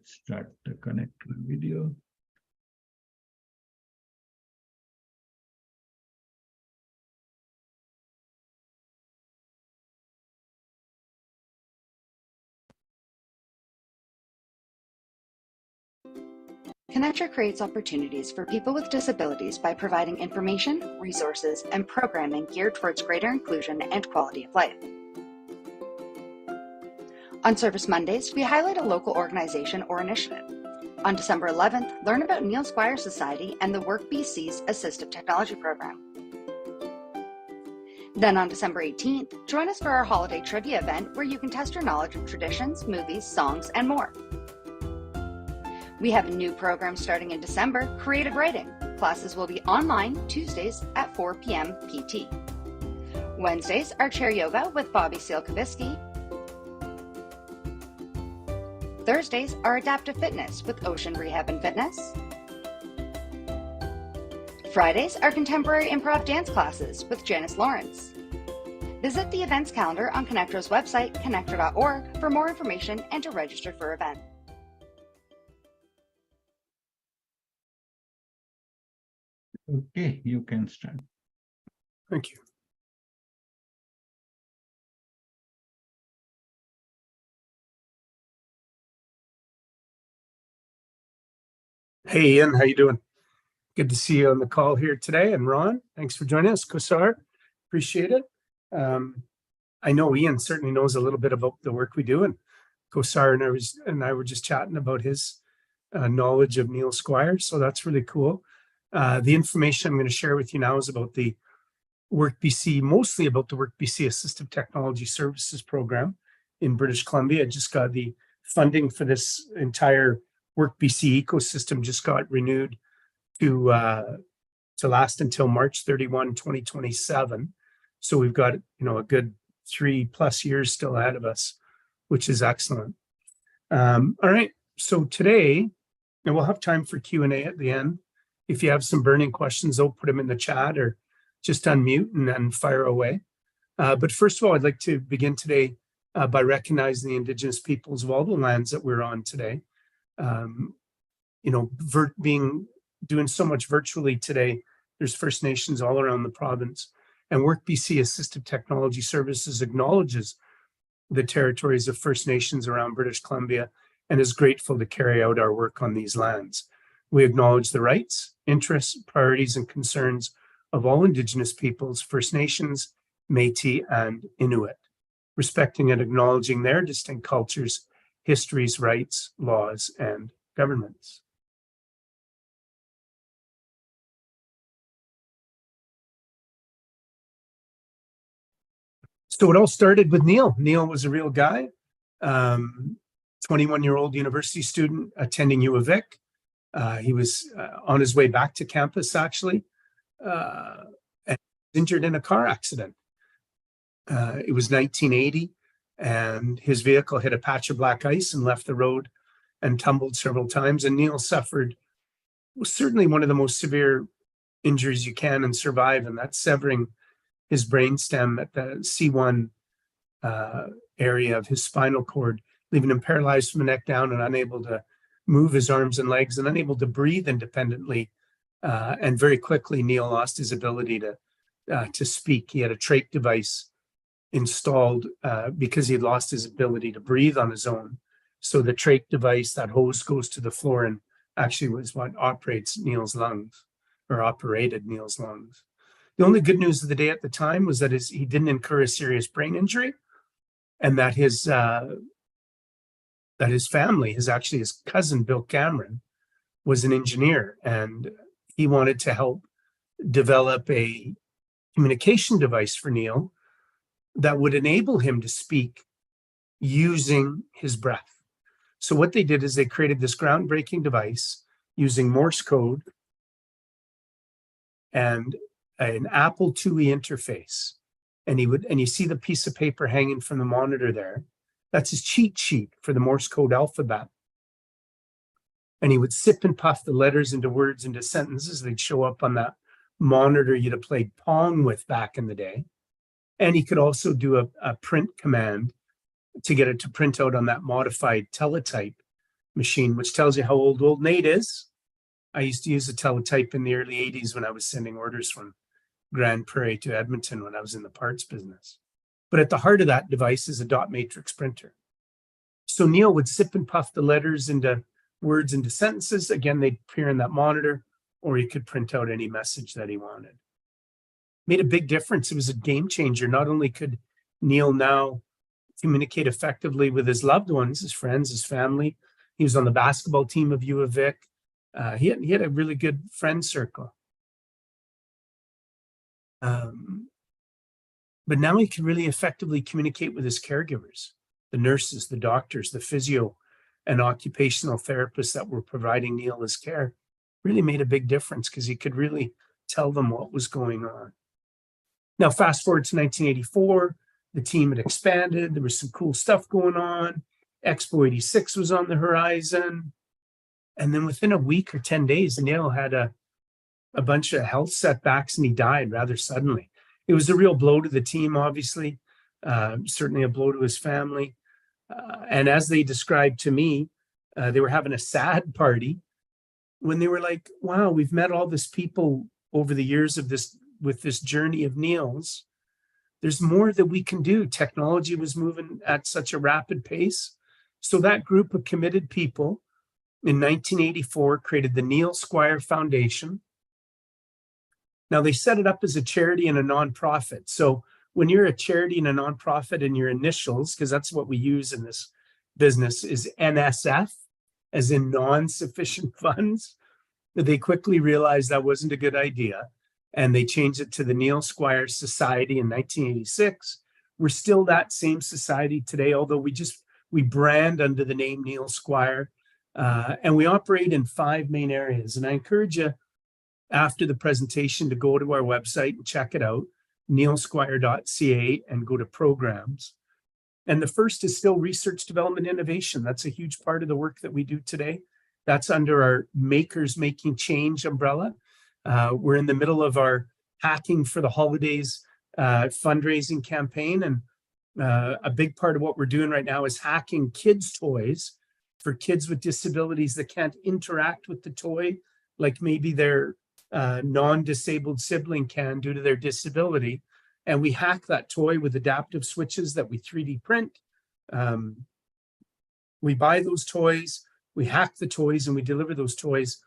Let's start the connect to the video. Connector creates opportunities for people with disabilities by providing information, resources, and programming geared towards greater inclusion and quality of life. On Service Mondays, we highlight a local organization or initiative. On December 11th, learn about Neil Squire Society and the WorkBC's Assistive Technology Program. Then on December 18th, join us for our holiday trivia event where you can test your knowledge of traditions, movies, songs, and more. We have a new program starting in December, Creative Writing. Classes will be online Tuesdays at 4 p.m. PT. Wednesdays are Chair Yoga with Bobby Sealkowski. Thursdays are Adaptive Fitness with Ocean Rehab and Fitness. Fridays are Contemporary Improv Dance Classes with Janice Lawrence. Visit the events calendar on Connector's website, connector.org, for more information and to register for events. Okay, you can start. Thank you. Hey, Ian, how you doing? Good to see you on the call here today. And Ron, thanks for joining us. Kosar, appreciate it. I know Ian certainly knows a little bit about the work we do, and Kosar and I were just chatting about his knowledge of Neil Squire, so that's really cool. The information I'm going to share with you now is about the WorkBC, mostly about the WorkBC Assistive Technology Services Program in British Columbia. I just got the funding for this entire WorkBC ecosystem just got renewed to last until March 31, 2027. So we've got, a good 3+ years still ahead of us, which is excellent. All right, so today, and we'll have time for Q&A at the end. If you have some burning questions, I'll put them in the chat or just unmute and then fire away. But first of all, I'd like to begin today by recognizing the Indigenous peoples of all the lands that we're on today. Doing so much virtually today, there's First Nations all around the province. And WorkBC Assistive Technology Services acknowledges the territories of First Nations around British Columbia and is grateful to carry out our work on these lands. We acknowledge the rights, interests, priorities, and concerns of all Indigenous peoples, First Nations, Métis, and Inuit, respecting and acknowledging their distinct cultures, histories, rights, laws, and governments. So it all started with Neil. Neil was a real guy, 21-year-old university student attending U of Vic. He was on his way back to campus, actually, and injured in a car accident. It was 1980, and his vehicle hit a patch of black ice and left the road and tumbled several times. And Neil suffered certainly one of the most severe injuries you can and survive, and that's severing his brainstem at the C1 area of his spinal cord, leaving him paralyzed from the neck down and unable to move his arms and legs and unable to breathe independently. And very quickly, Neil lost his ability to speak. He had a trach device installed because he had lost his ability to breathe on his own. So the trach device, that hose goes to the floor and actually was what operates Neil's lungs, or operated Neil's lungs. The only good news of the day at the time was that he didn't incur a serious brain injury, and that his family, his cousin, Bill Cameron, was an engineer, and he wanted to help develop a communication device for Neil that would enable him to speak using his breath. So what they did is they created this groundbreaking device using Morse code and an Apple IIe interface. And you see the piece of paper hanging from the monitor there. That's his cheat sheet for the Morse code alphabet. And he would sip and puff the letters into words, into sentences. They'd show up on that monitor you'd have played Pong with back in the day. And he could also do a print command to get it to print out on that modified teletype machine, which tells you how old Nate is. I used to use a teletype in the early 80s when I was sending orders from Grand Prairie to Edmonton when I was in the parts business. But at the heart of that device is a dot matrix printer. So Neil would sip and puff the letters into words into sentences. Again, they'd appear in that monitor, or he could print out any message that he wanted. Made a big difference. It was a game changer. Not only could Neil now communicate effectively with his loved ones, his friends, his family. He was on the basketball team of U of Vic. He had a really good friend circle. But now he can really effectively communicate with his caregivers, the nurses, the doctors, the physio, and occupational therapists that were providing Neil his care. Really made a big difference because he could really tell them what was going on. Now, fast forward to 1984, the team had expanded. There was some cool stuff going on. Expo 86 was on the horizon. And then within a week or 10 days, Neil had a bunch of health setbacks and he died rather suddenly. It was a real blow to the team, obviously, certainly a blow to his family. And as they described to me, they were having a sad party when they were like, wow, we've met all this people over the years of this, with this journey of Neil's. There's more that we can do. Technology was moving at such a rapid pace. So that group of committed people in 1984 created the Neil Squire Foundation. Now they set it up as a charity and a nonprofit. So when you're a charity and a nonprofit and your initials, because that's what we use in this business, is NSF, as in non-sufficient funds, they quickly realized that wasn't a good idea. And they changed it to the Neil Squire Society in 1986. We're still that same society today, although we brand under the name Neil Squire. And we operate in 5 main areas. And I encourage you after the presentation to go to our website and check it out, neilsquire.ca, and go to programs. And the first is still research, development, innovation. That's a huge part of the work that we do today. That's under our Makers Making Change umbrella. We're in the middle of our Hacking for the Holidays fundraising campaign. And a big part of what we're doing right now is hacking kids' toys for kids with disabilities that can't interact with the toy like maybe their non-disabled sibling can due to their disability. And we hack that toy with adaptive switches that we 3D print. We buy those toys, we hack the toys, and we deliver those toys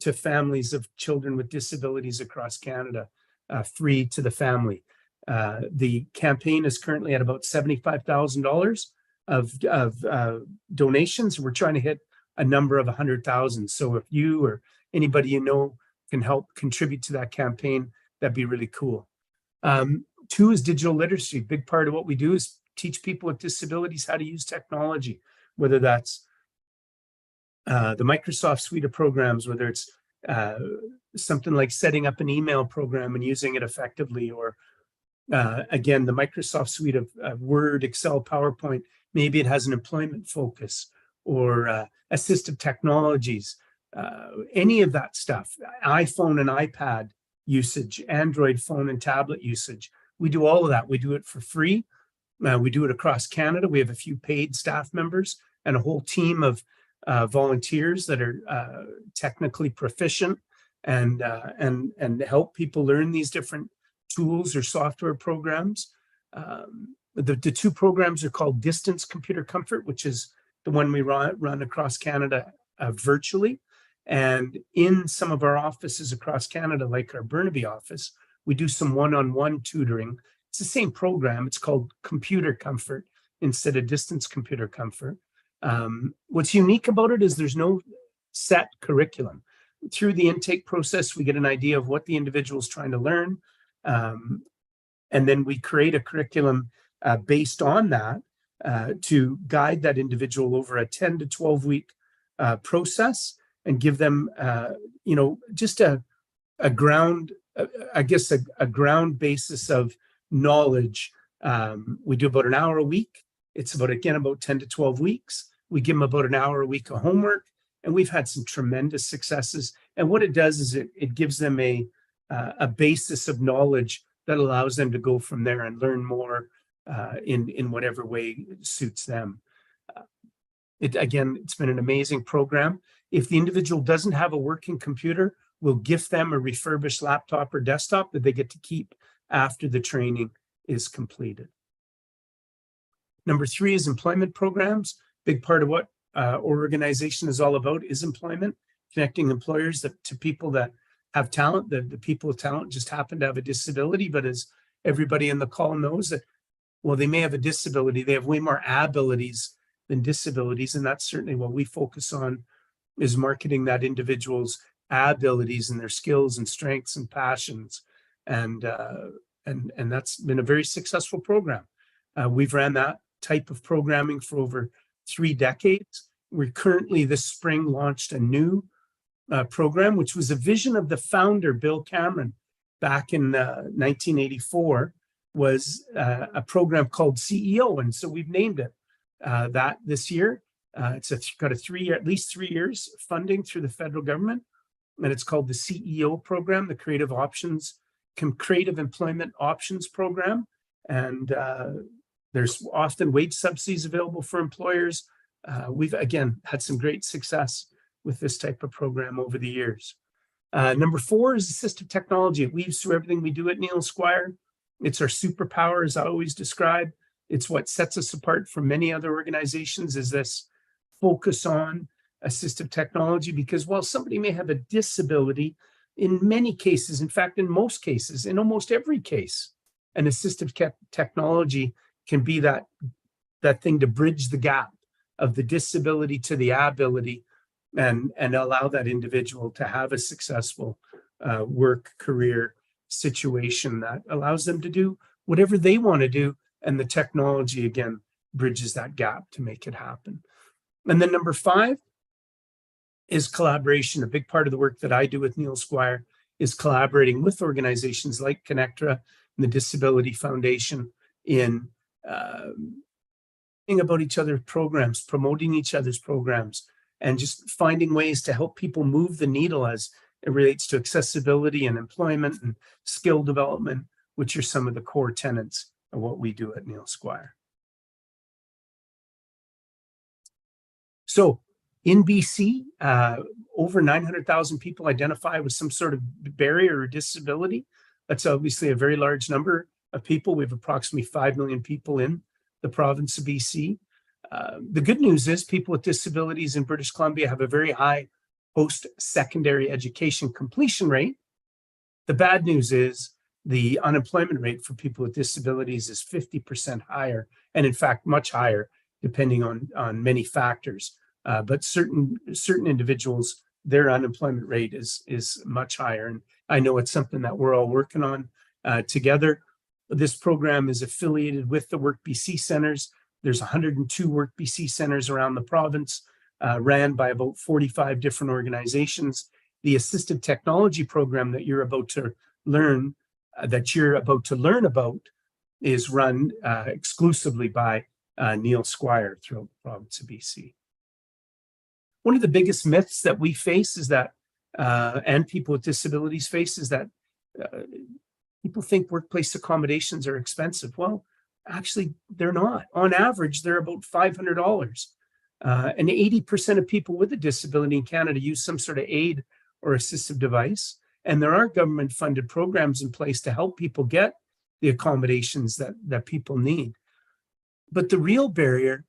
to families of children with disabilities across Canada, free to the family. The campaign is currently at about $75,000 of donations. We're trying to hit a number of 100,000. So if you or anybody you know can help contribute to that campaign, that'd be really cool. 2 is digital literacy. Big part of what we do is teach people with disabilities how to use technology, whether that's the Microsoft suite of programs, whether it's something like setting up an email program and using it effectively, or again, the Microsoft suite of Word, Excel, PowerPoint. Maybe it has an employment focus, or assistive technologies, any of that stuff, iPhone and iPad usage, Android phone and tablet usage. We do all of that. We do it for free. We do it across Canada. We have a few paid staff members and a whole team of volunteers that are technically proficient and help people learn these different tools or software programs. The 2 programs are called Distance Computer Comfort, which is the one we run across Canada virtually. And in some of our offices across Canada, like our Burnaby office, we do some one-on-one tutoring. It's the same program. It's called Computer Comfort instead of Distance Computer Comfort. What's unique about it is there's no set curriculum. Through the intake process, we get an idea of what the individual is trying to learn. And then we create a curriculum based on that to guide that individual over a 10 to 12 week process and give them, just a ground, a ground basis of knowledge. We do about an hour a week. It's about 10 to 12 weeks. We give them about an hour a week of homework, and we've had some tremendous successes. And what it does is it gives them a basis of knowledge that allows them to go from there and learn more in whatever way suits them. Again, it's been an amazing program. If the individual doesn't have a working computer, we'll gift them a refurbished laptop or desktop that they get to keep after the training is completed. Number 3 is employment programs. Big part of what our organization is all about is employment, connecting employers to people that have talent. The people with talent just happen to have a disability, but as everybody in the call knows, that, well, they may have a disability, they have way more abilities than disabilities, and that's certainly what we focus on, is marketing that individual's abilities and their skills and strengths and passions, and that's been a very successful program. We've ran that type of programming for over 3 decades. We're currently this spring launched a new program, which was a vision of the founder, Bill Cameron, back in 1984, was a program called CEO, and so we've named it that this year. It's got a 3-year, at least 3 years funding through the federal government, and it's called the CEO program, the Creative Employment Options Program. And there's often wage subsidies available for employers. We've again had some great success with this type of program over the years. Number 4 is assistive technology. It weaves through everything we do at Neil Squire. It's our superpower, as I always describe. It's what sets us apart from many other organizations, is this focus on assistive technology, because while somebody may have a disability, in many cases, in fact, in most cases, in almost every case, an assistive technology can be that thing to bridge the gap of the disability to the ability, and allow that individual to have a successful work career situation that allows them to do whatever they want to do. And the technology, again, bridges that gap to make it happen. And then number 5 is collaboration. A big part of the work that I do with Neil Squire is collaborating with organizations like Connectra and the Disability Foundation in thinking about each other's programs, promoting each other's programs, and just finding ways to help people move the needle as it relates to accessibility and employment and skill development, which are some of the core tenets of what we do at Neil Squire. So in BC, over 900,000 people identify with some sort of barrier or disability. That's obviously a very large number of people. We have approximately 5 million people in the province of BC. The good news is people with disabilities in British Columbia have a very high post-secondary education completion rate. The bad news is the unemployment rate for people with disabilities is 50% higher, and in fact, much higher, depending on many factors. But certain individuals, their unemployment rate is much higher. And I know it's something that we're all working on together. This program is affiliated with the WorkBC centers. There's 102 WorkBC centers around the province, ran by about 45 different organizations. The assistive technology program that you're about to learn about is run exclusively by Neil Squire throughout the province of BC. One of the biggest myths that we face is that, and people with disabilities face, is that people think workplace accommodations are expensive. Well, actually, they're not. On average, they're about $500. And 80% of people with a disability in Canada use some sort of aid or assistive device. And there are government-funded programs in place to help people get the accommodations that people need. But the real barrier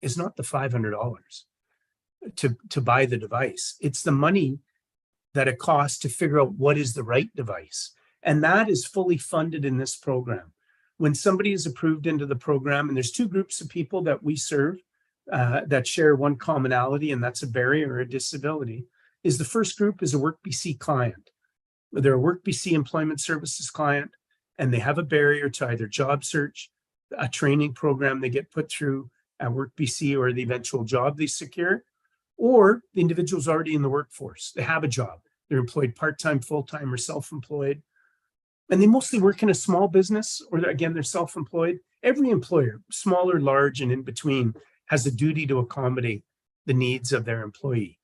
is not the $500 to buy the device. It's the money that it costs to figure out what is the right device. And that is fully funded in this program. When somebody is approved into the program, and there's 2 groups of people that we serve that share one commonality, and that's a barrier or a disability, is the first group is a WorkBC client. They're a WorkBC Employment Services client, and they have a barrier to either job search, a training program they get put through at WorkBC, or the eventual job they secure, or the individual's already in the workforce. They have a job. They're employed part-time, full-time, or self-employed. And they mostly work in a small business, or again, they're self-employed. Every employer, small or large and in between, has a duty to accommodate the needs of their employee.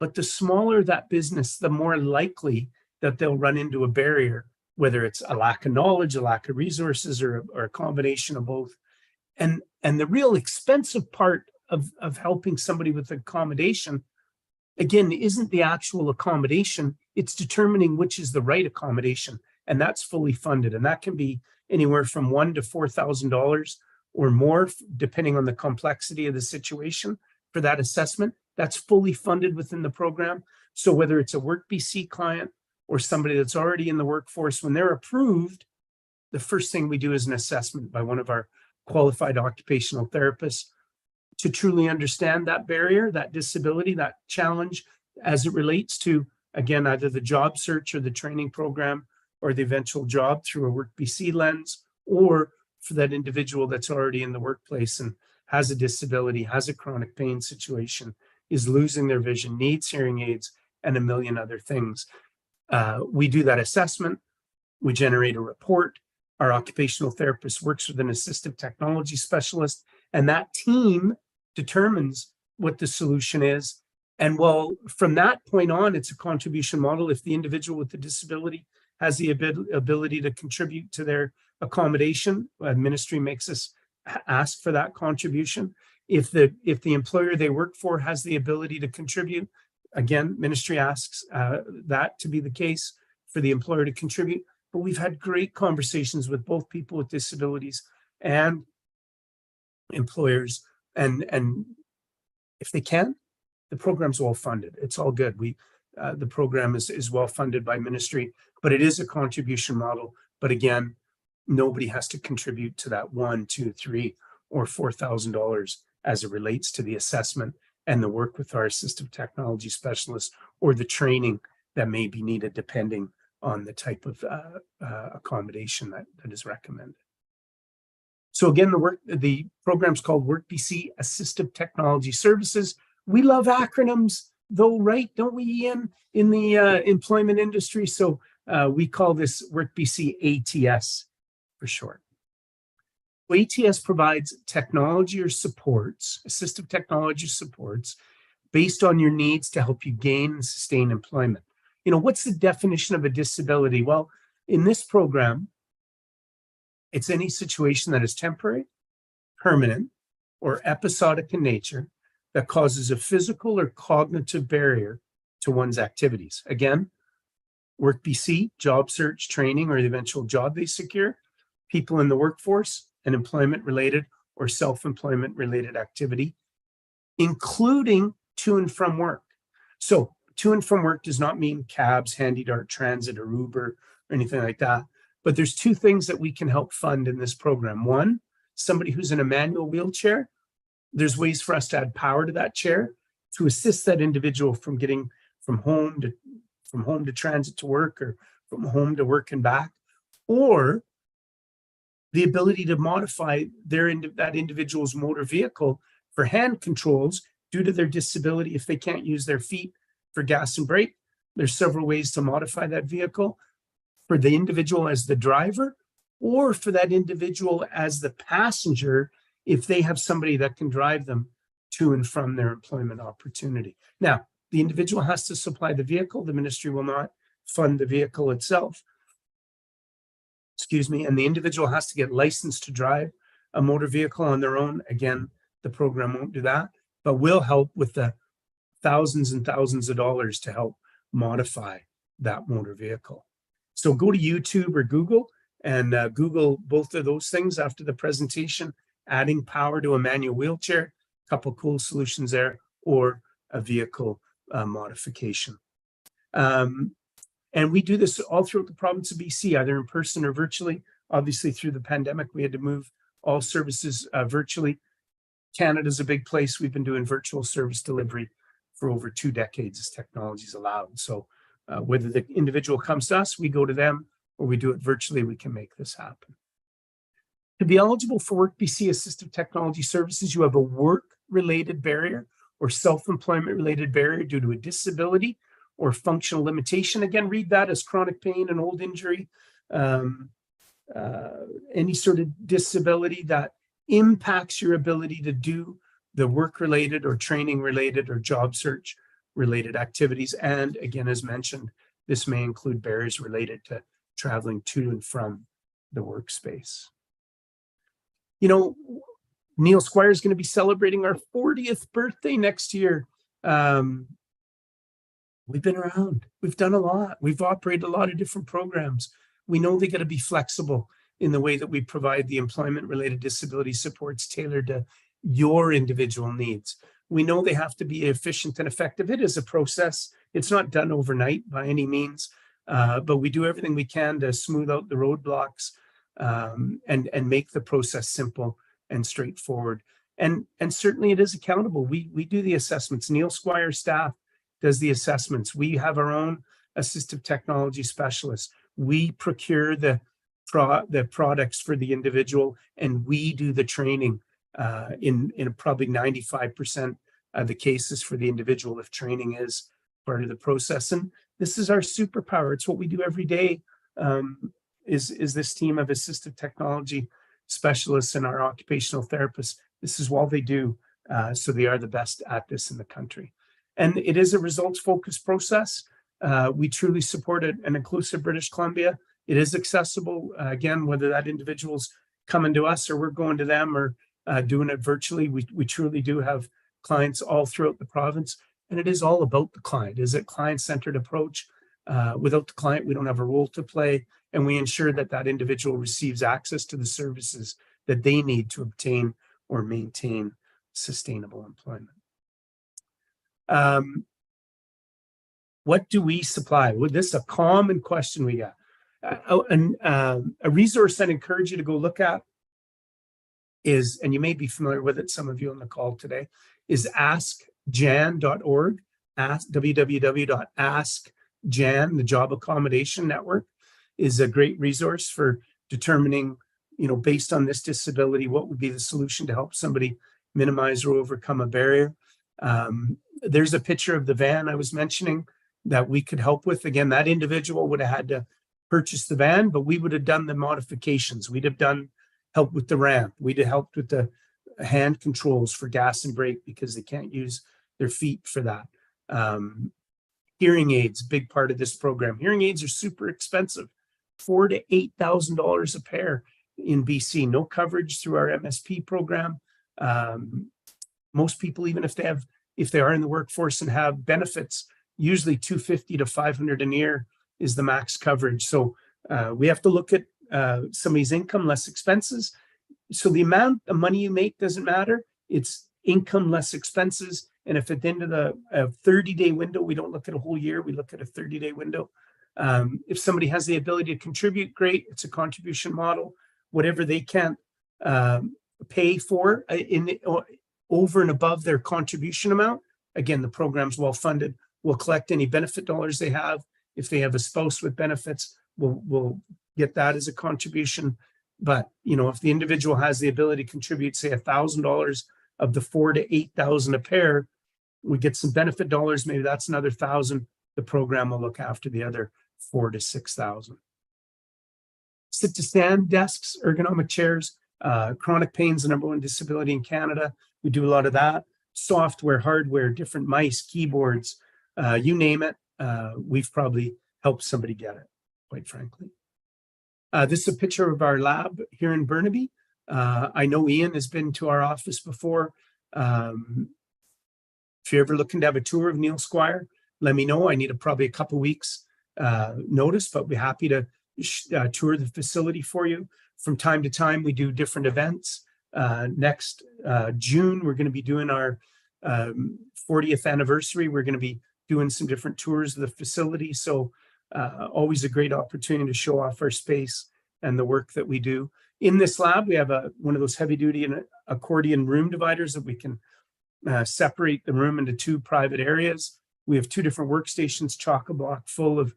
But the smaller that business, the more likely that they'll run into a barrier, whether it's a lack of knowledge, a lack of resources, or a combination of both. And the real expensive part of helping somebody with accommodation, again, isn't the actual accommodation, it's determining which is the right accommodation. And that's fully funded. And that can be anywhere from $1,000 to $4,000 or more, depending on the complexity of the situation for that assessment. That's fully funded within the program. So whether it's a WorkBC client or somebody that's already in the workforce, when they're approved, the first thing we do is an assessment by one of our qualified occupational therapists to truly understand that barrier, that disability, that challenge as it relates to, again, either the job search or the training program or the eventual job through a WorkBC lens, or for that individual that's already in the workplace and has a disability, has a chronic pain situation, is losing their vision, needs hearing aids, and a million other things. We do that assessment. We generate a report. Our occupational therapist works with an assistive technology specialist, and that team determines what the solution is. And well, from that point on, it's a contribution model. If the individual with the disability has the ability to contribute to their accommodation, ministry makes us ask for that contribution. If the employer they work for has the ability to contribute, again, ministry asks that to be the case for the employer to contribute. But we've had great conversations with both people with disabilities and employers, and if they can, the program's well funded. It's all good. The program is well funded by ministry, but it is a contribution model. But again, nobody has to contribute to that $1,000, $2,000, $3,000, or $4,000 as it relates to the assessment and the work with our assistive technology specialists or the training that may be needed depending on the type of accommodation that is recommended. So again, the program's called WorkBC Assistive Technology Services. We love acronyms, though, right? Don't we, Ian, in the employment industry? So we call this WorkBC ATS for short. ATS provides technology or supports, assistive technology supports, based on your needs to help you gain and sustain employment. You know, what's the definition of a disability? Well, in this program, it's any situation that is temporary, permanent, or episodic in nature that causes a physical or cognitive barrier to one's activities. Again, WorkBC, job search, training, or the eventual job they secure, people in the workforce, and employment-related or self-employment related activity, including to and from work. So to and from work does not mean cabs, Handy Dart Transit, or Uber, or anything like that. But there's two things that we can help fund in this program. One, somebody who's in a manual wheelchair, there's ways for us to add power to that chair to assist that individual from getting from home to transit to work, or from home to work and back, or the ability to modify that individual's motor vehicle for hand controls due to their disability. If they can't use their feet for gas and brake, there's several ways to modify that vehicle for the individual as the driver, or for that individual as the passenger if they have somebody that can drive them to and from their employment opportunity. Now, the individual has to supply the vehicle. The ministry will not fund the vehicle itself. Excuse me, and the individual has to get licensed to drive a motor vehicle on their own. Again, the program won't do that, but will help with the thousands and thousands of dollars to help modify that motor vehicle. So go to YouTube or Google and Google both of those things after the presentation, adding power to a manual wheelchair, a couple cool solutions there, or a vehicle modification. And we do this all throughout the province of BC, either in person or virtually. Obviously, through the pandemic, we had to move all services virtually. Canada's a big place. We've been doing virtual service delivery for over 2 decades as technology's allowed. So whether the individual comes to us, we go to them, or we do it virtually, we can make this happen. To be eligible for WorkBC Assistive Technology Services, you have a work-related barrier or self-employment-related barrier due to a disability or functional limitation. Again, read that as chronic pain and old injury, any sort of disability that impacts your ability to do the work-related or training-related or job search-related activities. And again, as mentioned, this may include barriers related to traveling to and from the workspace. You know, Neil Squire is going to be celebrating our 40th birthday next year. We've been around. We've done a lot. We've operated a lot of different programs. We know they got to be flexible in the way that we provide the employment-related disability supports tailored to your individual needs. We know they have to be efficient and effective. It is a process. It's not done overnight by any means, but we do everything we can to smooth out the roadblocks and make the process simple and straightforward. And certainly it is accountable. We do the assessments. Neil Squire staff does the assessments. We have our own assistive technology specialists. We procure the products for the individual, and we do the training in probably 95% of the cases for the individual if training is part of the process. And this is our superpower. It's what we do every day. Is this team of assistive technology specialists and our occupational therapists. This is all they do. So they are the best at this in the country. And it is a results-focused process. We truly support an inclusive British Columbia. It is accessible, again, whether that individual's coming to us or we're going to them or doing it virtually. We truly do have clients all throughout the province. And it is all about the client. It's a client-centered approach. Without the client, we don't have a role to play. And we ensure that that individual receives access to the services that they need to obtain or maintain sustainable employment. What do we supply? Well, this is a common question we got. A resource I'd encourage you to go look at is, and you may be familiar with it, some of you on the call today, is askjan.org, www.askjan, the Job Accommodation Network, is a great resource for determining, based on this disability, what would be the solution to help somebody minimize or overcome a barrier. There's a picture of the van I was mentioning that we could help with. Again, that individual would have had to purchase the van, but we would have done the modifications. We'd have done help with the ramp. We'd have helped with the hand controls for gas and brake because they can't use their feet for that. Hearing aids, big part of this program. Hearing aids are super expensive, $4,000 to $8,000 a pair in BC. No coverage through our MSP program. Most people, even if they are in the workforce and have benefits, usually $250 to $500 a year is the max coverage. So we have to look at somebody's income less expenses. So the amount of money you make doesn't matter. It's income less expenses. And if at the end of the 30-day window, we don't look at a whole year, we look at a 30-day window. If somebody has the ability to contribute, great. It's a contribution model. Whatever they can't pay for over and above their contribution amount, again, the program's well funded. We'll collect any benefit dollars they have. If they have a spouse with benefits, we'll get that as a contribution. But if the individual has the ability to contribute, say $1,000 of the $4,000 to $8,000 a pair, we get some benefit dollars. Maybe that's another $1,000. The program will look after the other $4,000 to $6,000. Sit to stand desks, ergonomic chairs. Chronic pain is the #1 disability in Canada. We do a lot of that. Software, hardware, different mice, keyboards, you name it. We've probably helped somebody get it, quite frankly. This is a picture of our lab here in Burnaby. I know Ian has been to our office before. If you're ever looking to have a tour of Neil Squire, let me know. I need probably a couple weeks notice, but we're happy to tour the facility for you. From time to time, we do different events. Next June, we're going to be doing our 40th anniversary. We're going to be doing some different tours of the facility. So always a great opportunity to show off our space and the work that we do. In this lab, we have one of those heavy duty and accordion room dividers that we can separate the room into 2 private areas. We have 2 different workstations, chock-a-block full of,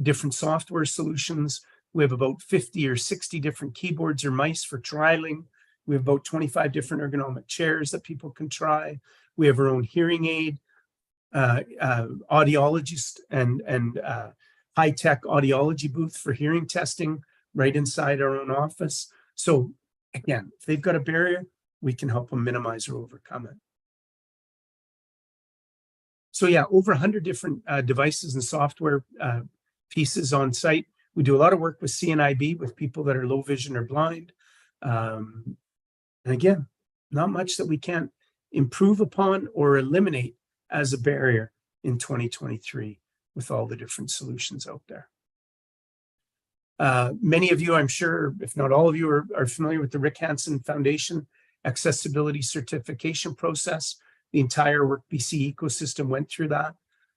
different software solutions. We have about 50 or 60 different keyboards or mice for trialing. We have about 25 different ergonomic chairs that people can try. We have our own hearing aid, audiologist and high-tech audiology booth for hearing testing right inside our own office. So again, if they've got a barrier, we can help them minimize or overcome it. So yeah, over 100 different devices and software pieces on site. We do a lot of work with CNIB, with people that are low vision or blind. And again, not much that we can't improve upon or eliminate as a barrier in 2023 with all the different solutions out there. Many of you, I'm sure, if not all of you, are familiar with the Rick Hansen Foundation accessibility certification process. The entire WorkBC ecosystem went through that.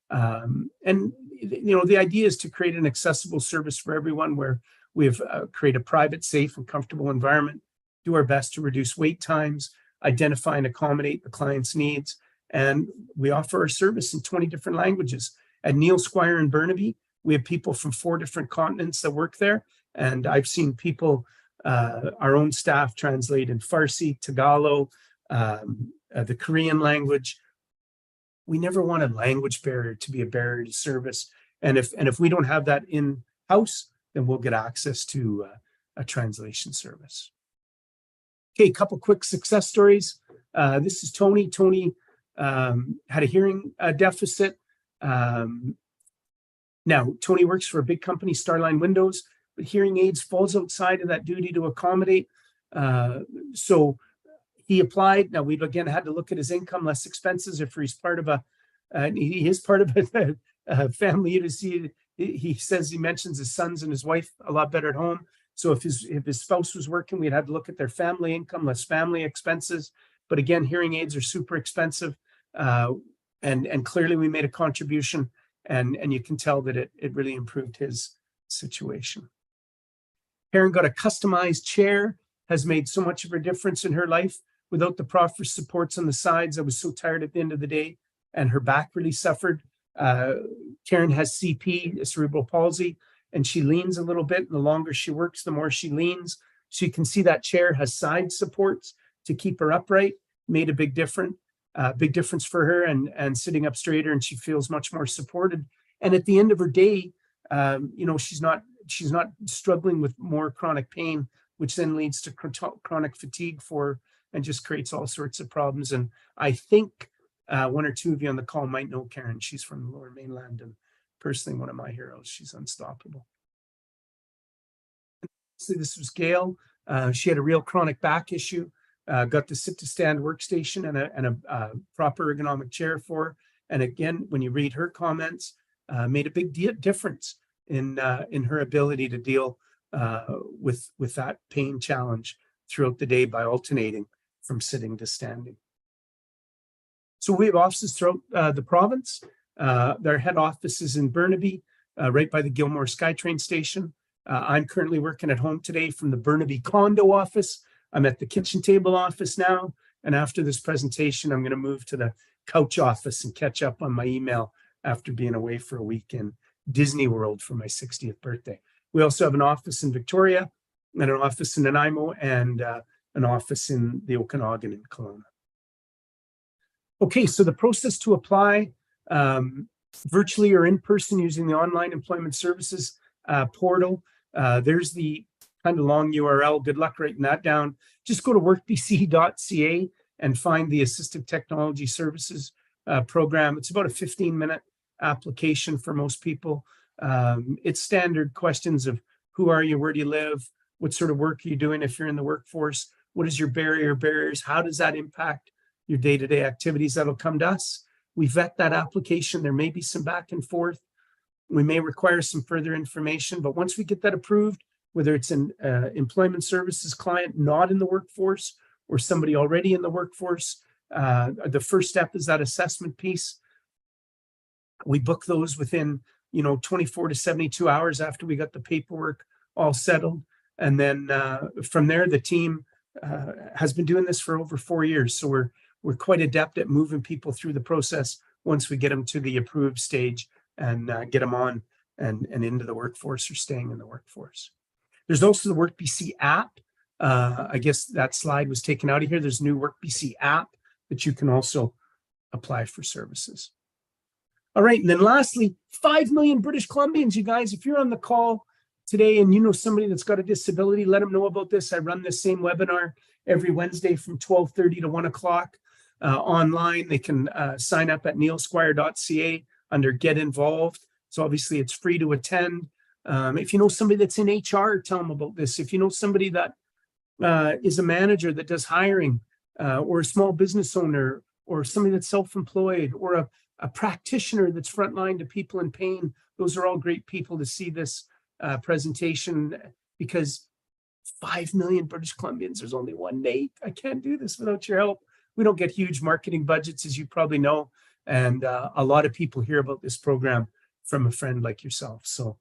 And the idea is to create an accessible service for everyone where we've created a private, safe, and comfortable environment, do our best to reduce wait times, identify and accommodate the client's needs, and we offer our service in 20 different languages. At Neil Squire in Burnaby, we have people from 4 different continents that work there, and I've seen people, our own staff, translate in Farsi, Tagalog, the Korean language. We never want a language barrier to be a barrier to service, and if we don't have that in-house, then we'll get access to a translation service. Okay, a couple quick success stories. This is Tony. Tony had a hearing deficit. Now, Tony works for a big company, Starline Windows, but hearing aids falls outside of that duty to accommodate. So he applied. Now, we've again had to look at his income, less expenses. If he's part of he is part of a family, you see, he says he mentions his sons and his wife a lot better at home. So if his spouse was working, we'd have to look at their family income, less family expenses. But again, hearing aids are super expensive. And clearly we made a contribution, and you can tell that it really improved his situation. Karen got a customized chair, has made so much of a difference in her life. Without the proper supports on the sides, I was so tired at the end of the day, and her back really suffered. Karen has CP, cerebral palsy, and she leans a little bit. And the longer she works, the more she leans. So you can see that chair has side supports to keep her upright. Made a big difference for her, and sitting up straighter, and she feels much more supported. And at the end of her day, she's not struggling with more chronic pain, which then leads to chronic fatigue and just creates all sorts of problems. And I think one or two of you on the call might know Karen. She's from the Lower Mainland, and personally one of my heroes. She's unstoppable. So this was Gail. She had a real chronic back issue. Got the sit-to-stand workstation and a proper ergonomic chair for her. And again, when you read her comments, made a big difference in her ability to deal with that pain challenge throughout the day by alternating from sitting to standing. So we have offices throughout the province. Their head office is in Burnaby, right by the Gilmore SkyTrain station. I'm currently working at home today from the Burnaby condo office. I'm at the kitchen table office now. And after this presentation, I'm going to move to the couch office and catch up on my email after being away for a week in Disney World for my 60th birthday. We also have an office in Victoria, and an office in Nanaimo, and an office in the Okanagan in Kelowna. Okay, so the process to apply, virtually or in person using the online employment services portal. There's the kind of long URL. Good luck writing that down. Just go to workbc.ca and find the Assistive Technology Services program. It's about a 15-minute application for most people. It's standard questions of who are you, where do you live, what sort of work are you doing if you're in the workforce, what is your barriers, how does that impact your day-to-day activities. That'll come to us. We vet that application. There may be some back and forth. We may require some further information, but once we get that approved, whether it's an employment services client not in the workforce or somebody already in the workforce, the first step is that assessment piece. We book those within 24 to 72 hours after we got the paperwork all settled. And then from there, the team has been doing this for over 4 years. So we're quite adept at moving people through the process once we get them to the approved stage and get them on and into the workforce or staying in the workforce. There's also the WorkBC app. I guess that slide was taken out of here. There's a new WorkBC app that you can also apply for services. All right, and then lastly, 5 million British Columbians, you guys, if you're on the call today and you know somebody that's got a disability, let them know about this. I run this same webinar every Wednesday from 12:30 to 1 o'clock online. They can sign up at neilsquire.ca under Get Involved. So obviously it's free to attend. If you know somebody that's in HR, tell them about this. If you know somebody that is a manager that does hiring, or a small business owner, or somebody that's self-employed, or a practitioner that's frontline to people in pain, those are all great people to see this presentation, because 5 million British Columbians, there's only one Nate. I can't do this without your help. We don't get huge marketing budgets, as you probably know. And a lot of people hear about this program from a friend like yourself. So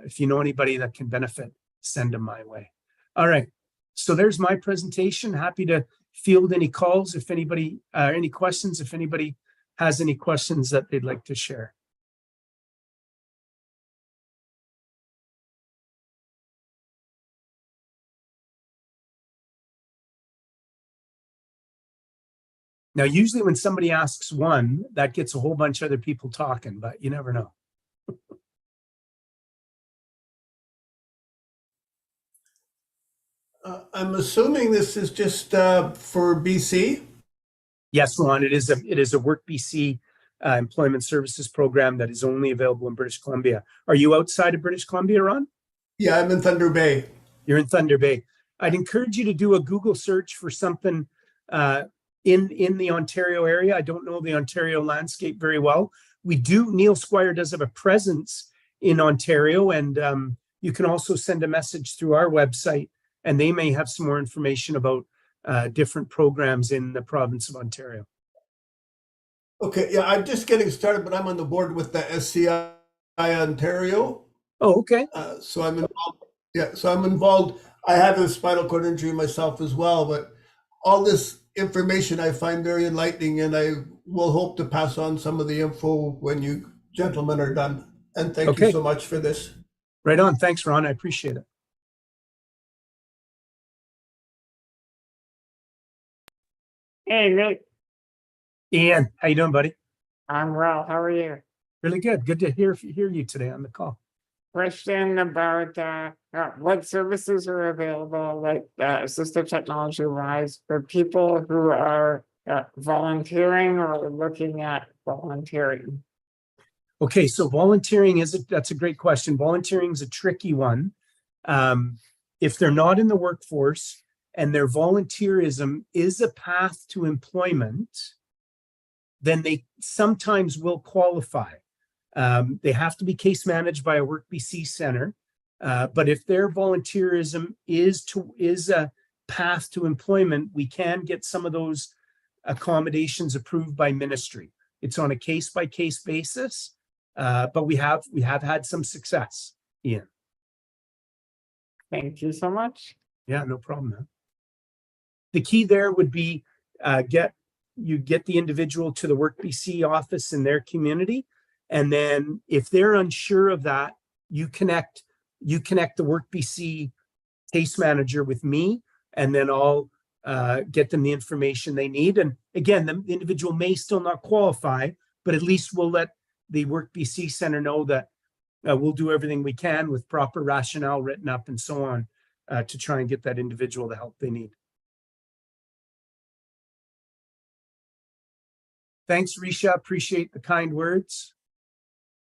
if you know anybody that can benefit, send them my way. All right. So there's my presentation. Happy to field any calls if anybody, any questions, if anybody has any questions that they'd like to share. Now, usually when somebody asks one, that gets a whole bunch of other people talking, but you never know. I'm assuming this is just for BC? Yes, Ron, it is a WorkBC employment services program that is only available in British Columbia. Are you outside of British Columbia, Ron? Yeah, I'm in Thunder Bay. You're in Thunder Bay. I'd encourage you to do a Google search for something in the Ontario area. I don't know the Ontario landscape very well. We do, Neil Squire does have a presence in Ontario, and you can also send a message through our website, and they may have some more information about different programs in the province of Ontario. Okay, yeah, I'm just getting started, but I'm on the board with the SCI Ontario. Oh, okay. So I'm involved. Yeah, so I'm involved. I have a spinal cord injury myself as well, but all this information I find very enlightening, and I will hope to pass on some of the info when you gentlemen are done. And thank you so much for this. Right on. Thanks, Ron. I appreciate it. Hey, Nick. Ian, how you doing, buddy? I'm well. How are you? Really good. Good to hear you today on the call. Question about what services are available, like assistive technology wise, for people who are volunteering or looking at volunteering. Okay, so volunteering that's a great question. Volunteering is a tricky one. If they're not in the workforce and their volunteerism is a path to employment, then they sometimes will qualify. They have to be case managed by a WorkBC center. But if their volunteerism is a path to employment, we can get some of those accommodations approved by ministry. It's on a case-by-case basis, but we have had some success, Ian. Thank you so much. Yeah, no problem, man. The key there would be get the individual to the WorkBC office in their community. And then if they're unsure of that, you connect the WorkBC case manager with me, and then I'll get them the information they need. And again, the individual may still not qualify, but at least we'll let the WorkBC center know that we'll do everything we can with proper rationale written up and so on to try and get that individual the help they need. Thanks, Risha. Appreciate the kind words.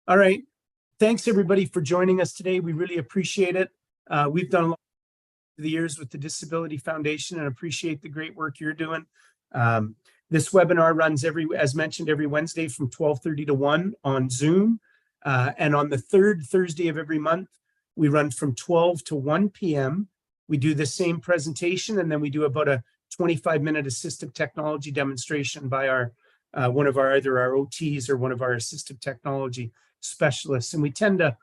All right. Thanks, everybody, for joining us today. We really appreciate it. We've done a lot over the years with the Disability Foundation and appreciate the great work you're doing. This webinar runs as mentioned, every Wednesday from 12:30 to 1 on Zoom. And on the third Thursday of every month, we run from 12 to 1 p.m. We do the same presentation, and then we do about a 25-minute assistive technology demonstration by one of our either our OTs or one of our assistive technology specialists. And we tend to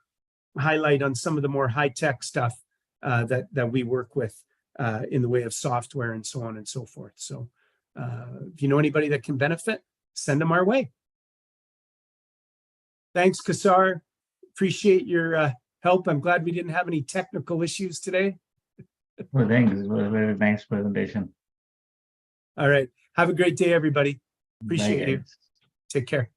highlight on some of the more high-tech stuff that we work with in the way of software and so on and so forth. So if you know anybody that can benefit, send them our way. Thanks, Kasar. Appreciate your help. I'm glad we didn't have any technical issues today. Well, thanks. It was a very nice presentation. All right. Have a great day, everybody. Appreciate Bye, you. guys. Take care.